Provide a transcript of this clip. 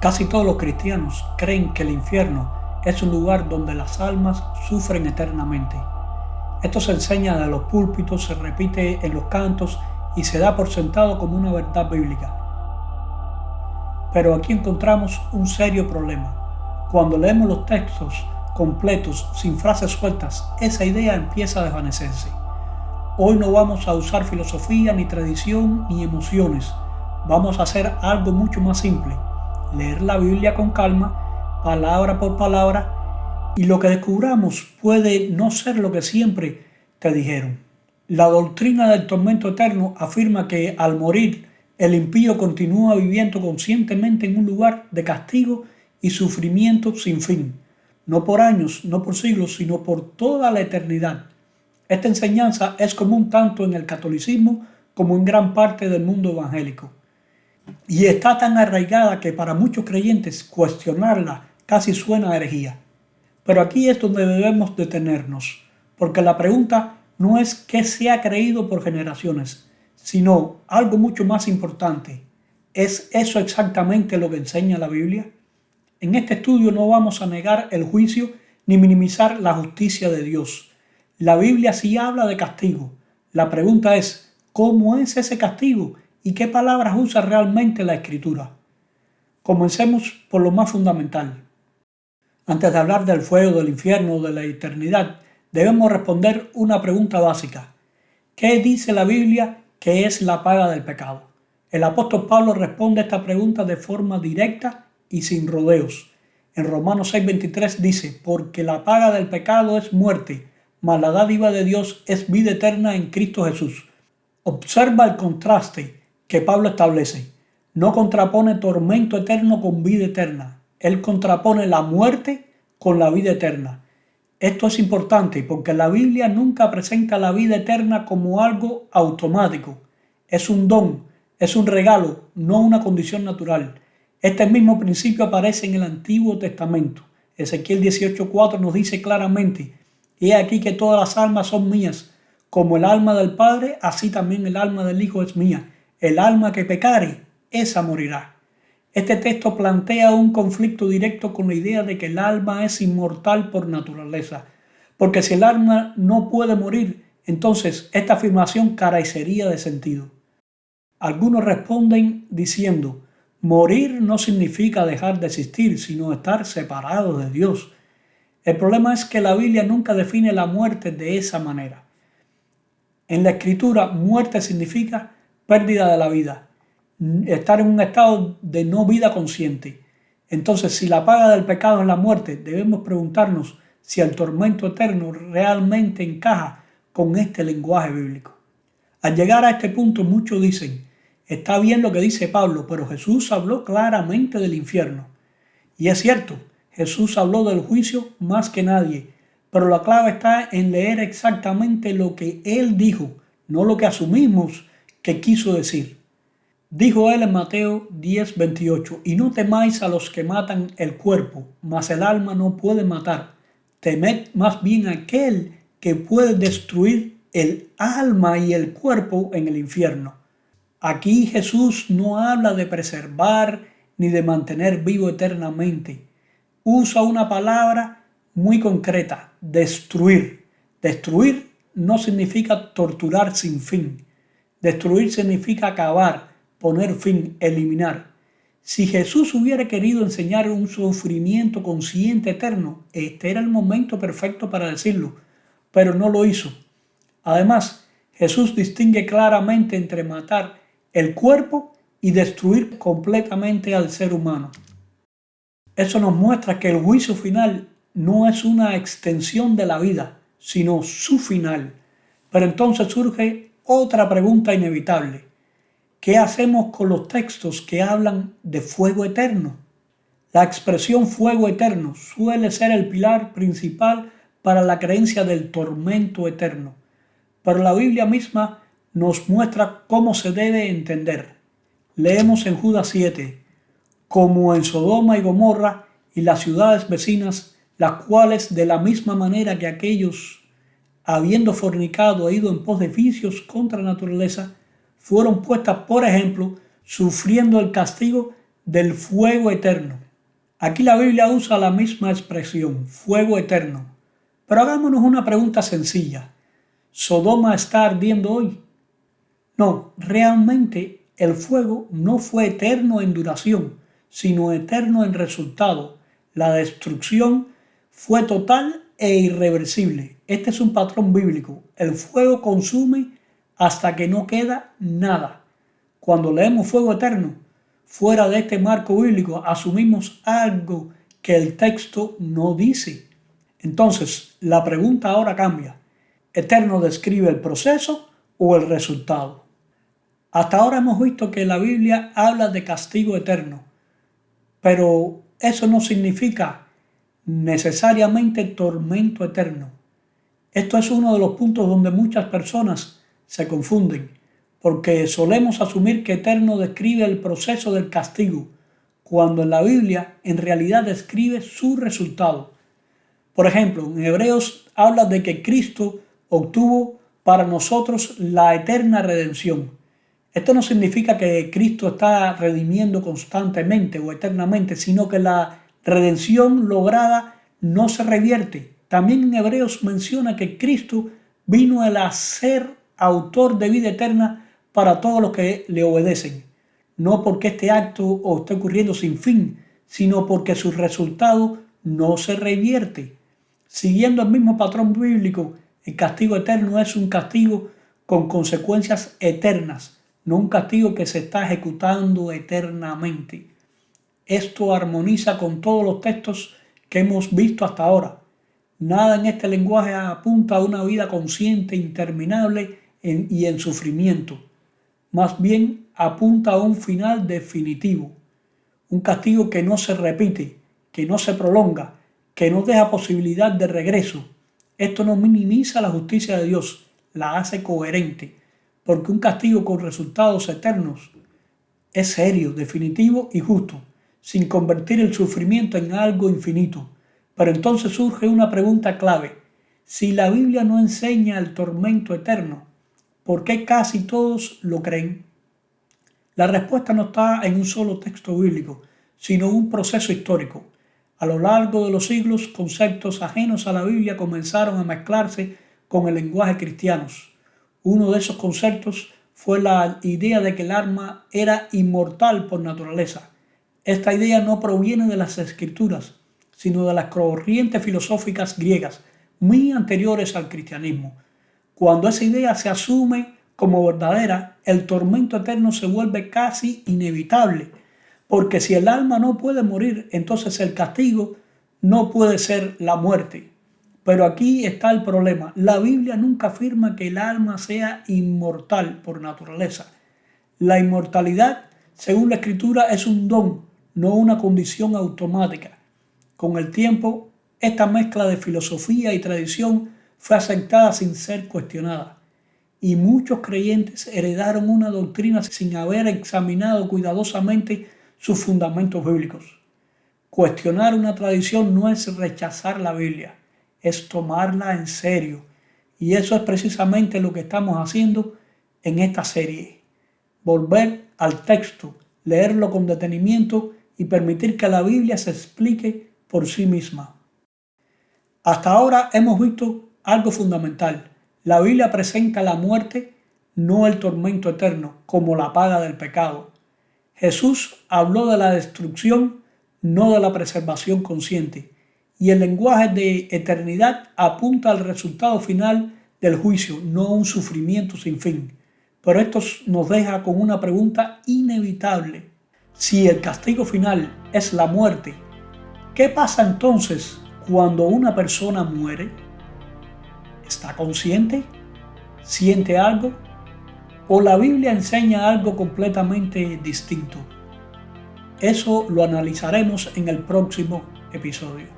Casi todos los cristianos creen que el infierno es un lugar donde las almas sufren eternamente. Esto se enseña de los púlpitos, se repite en los cantos y se da por sentado como una verdad bíblica. Pero aquí encontramos un serio problema. Cuando leemos los textos completos, sin frases sueltas, esa idea empieza a desvanecerse. Hoy no vamos a usar filosofía, ni tradición, ni emociones. Vamos a hacer algo mucho más simple. Leer la Biblia con calma, palabra por palabra, y lo que descubramos puede no ser lo que siempre te dijeron. La doctrina del tormento eterno afirma que al morir el impío continúa viviendo conscientemente en un lugar de castigo y sufrimiento sin fin, no por años, no por siglos, sino por toda la eternidad. Esta enseñanza es común tanto en el catolicismo como en gran parte del mundo evangélico. Y está tan arraigada que para muchos creyentes cuestionarla casi suena a herejía. Pero aquí es donde debemos detenernos, porque la pregunta no es qué se ha creído por generaciones, sino algo mucho más importante. ¿Es eso exactamente lo que enseña la Biblia? En este estudio no vamos a negar el juicio ni minimizar la justicia de Dios. La Biblia sí habla de castigo. La pregunta es, ¿cómo es ese castigo? ¿Y qué palabras usa realmente la Escritura? Comencemos por lo más fundamental. Antes de hablar del fuego, del infierno, de la eternidad, debemos responder una pregunta básica. ¿Qué dice la Biblia que es la paga del pecado? El apóstol Pablo responde a esta pregunta de forma directa y sin rodeos. En Romanos 6:23 dice, porque la paga del pecado es muerte, mas la dádiva de Dios es vida eterna en Cristo Jesús. Observa el contraste que Pablo establece. No contrapone tormento eterno con vida eterna. Él contrapone la muerte con la vida eterna. Esto es importante porque la Biblia nunca presenta la vida eterna como algo automático. Es un don, es un regalo, no una condición natural. Este mismo principio aparece en el Antiguo Testamento. Ezequiel 18:4 nos dice claramente, he aquí que todas las almas son mías, como el alma del Padre, así también el alma del Hijo es mía. El alma que pecare, esa morirá. Este texto plantea un conflicto directo con la idea de que el alma es inmortal por naturaleza, porque si el alma no puede morir, entonces esta afirmación carecería de sentido. Algunos responden diciendo, morir no significa dejar de existir, sino estar separados de Dios. El problema es que la Biblia nunca define la muerte de esa manera. En la Escritura, muerte significa pérdida de la vida, estar en un estado de no vida consciente. Entonces, si la paga del pecado es la muerte, debemos preguntarnos si el tormento eterno realmente encaja con este lenguaje bíblico. Al llegar a este punto, muchos dicen, está bien lo que dice Pablo, pero Jesús habló claramente del infierno. Y es cierto, Jesús habló del juicio más que nadie, pero la clave está en leer exactamente lo que Él dijo, no lo que asumimos que quiso decir. Dijo Él en Mateo 10:28, y no temáis a los que matan el cuerpo, mas el alma no puede matar. Temed más bien a aquel que puede destruir el alma y el cuerpo en el infierno. Aquí Jesús no habla de preservar ni de mantener vivo eternamente. Usa una palabra muy concreta, destruir. Destruir no significa torturar sin fin. Destruir significa acabar, poner fin, eliminar. Si Jesús hubiera querido enseñar un sufrimiento consciente eterno, este era el momento perfecto para decirlo, pero no lo hizo. Además, Jesús distingue claramente entre matar el cuerpo y destruir completamente al ser humano. Eso nos muestra que el juicio final no es una extensión de la vida, sino su final. Pero entonces surge otra pregunta inevitable. ¿Qué hacemos con los textos que hablan de fuego eterno? La expresión fuego eterno suele ser el pilar principal para la creencia del tormento eterno. Pero la Biblia misma nos muestra cómo se debe entender. Leemos en Judas 7, como en Sodoma y Gomorra y las ciudades vecinas, las cuales de la misma manera que aquellos, habiendo fornicado e ido en pos de vicios contra la naturaleza, fueron puestas por ejemplo, sufriendo el castigo del fuego eterno. Aquí la Biblia usa la misma expresión, fuego eterno. Pero hagámonos una pregunta sencilla. ¿Sodoma está ardiendo hoy? No, realmente el fuego no fue eterno en duración, sino eterno en resultado. La destrucción fue total e irreversible. Este es un patrón bíblico. El fuego consume hasta que no queda nada. Cuando leemos fuego eterno, fuera de este marco bíblico, asumimos algo que el texto no dice. Entonces, la pregunta ahora cambia. ¿Eterno describe el proceso o el resultado? Hasta ahora hemos visto que la Biblia habla de castigo eterno, pero eso no significa necesariamente tormento eterno. Esto es uno de los puntos donde muchas personas se confunden, porque solemos asumir que eterno describe el proceso del castigo, cuando en la Biblia en realidad describe su resultado. Por ejemplo, en Hebreos habla de que Cristo obtuvo para nosotros la eterna redención. Esto no significa que Cristo está redimiendo constantemente o eternamente, sino que la redención lograda no se revierte. También en Hebreos menciona que Cristo vino a ser autor de vida eterna para todos los que le obedecen. No porque este acto esté ocurriendo sin fin, sino porque su resultado no se revierte. Siguiendo el mismo patrón bíblico, el castigo eterno es un castigo con consecuencias eternas, no un castigo que se está ejecutando eternamente. Esto armoniza con todos los textos que hemos visto hasta ahora. Nada en este lenguaje apunta a una vida consciente, interminable y en sufrimiento. Más bien apunta a un final definitivo. Un castigo que no se repite, que no se prolonga, que no deja posibilidad de regreso. Esto no minimiza la justicia de Dios, la hace coherente, porque un castigo con resultados eternos es serio, definitivo y justo, sin convertir el sufrimiento en algo infinito. Pero entonces surge una pregunta clave. Si la Biblia no enseña el tormento eterno, ¿por qué casi todos lo creen? La respuesta no está en un solo texto bíblico, sino en un proceso histórico. A lo largo de los siglos, conceptos ajenos a la Biblia comenzaron a mezclarse con el lenguaje cristiano. Uno de esos conceptos fue la idea de que el alma era inmortal por naturaleza. Esta idea no proviene de las escrituras, sino de las corrientes filosóficas griegas, muy anteriores al cristianismo. Cuando esa idea se asume como verdadera, el tormento eterno se vuelve casi inevitable, porque si el alma no puede morir, entonces el castigo no puede ser la muerte. Pero aquí está el problema. La Biblia nunca afirma que el alma sea inmortal por naturaleza. La inmortalidad, según la Escritura, es un don, no una condición automática. Con el tiempo, esta mezcla de filosofía y tradición fue aceptada sin ser cuestionada. Y muchos creyentes heredaron una doctrina sin haber examinado cuidadosamente sus fundamentos bíblicos. Cuestionar una tradición no es rechazar la Biblia, es tomarla en serio. Y eso es precisamente lo que estamos haciendo en esta serie. Volver al texto, leerlo con detenimiento y permitir que la Biblia se explique por sí misma. Hasta ahora hemos visto algo fundamental. La Biblia presenta la muerte, no el tormento eterno, como la paga del pecado. Jesús habló de la destrucción, no de la preservación consciente. Y el lenguaje de eternidad apunta al resultado final del juicio, no a un sufrimiento sin fin. Pero esto nos deja con una pregunta inevitable. Si el castigo final es la muerte, ¿qué pasa entonces cuando una persona muere? ¿Está consciente? ¿Siente algo? ¿O la Biblia enseña algo completamente distinto? Eso lo analizaremos en el próximo episodio.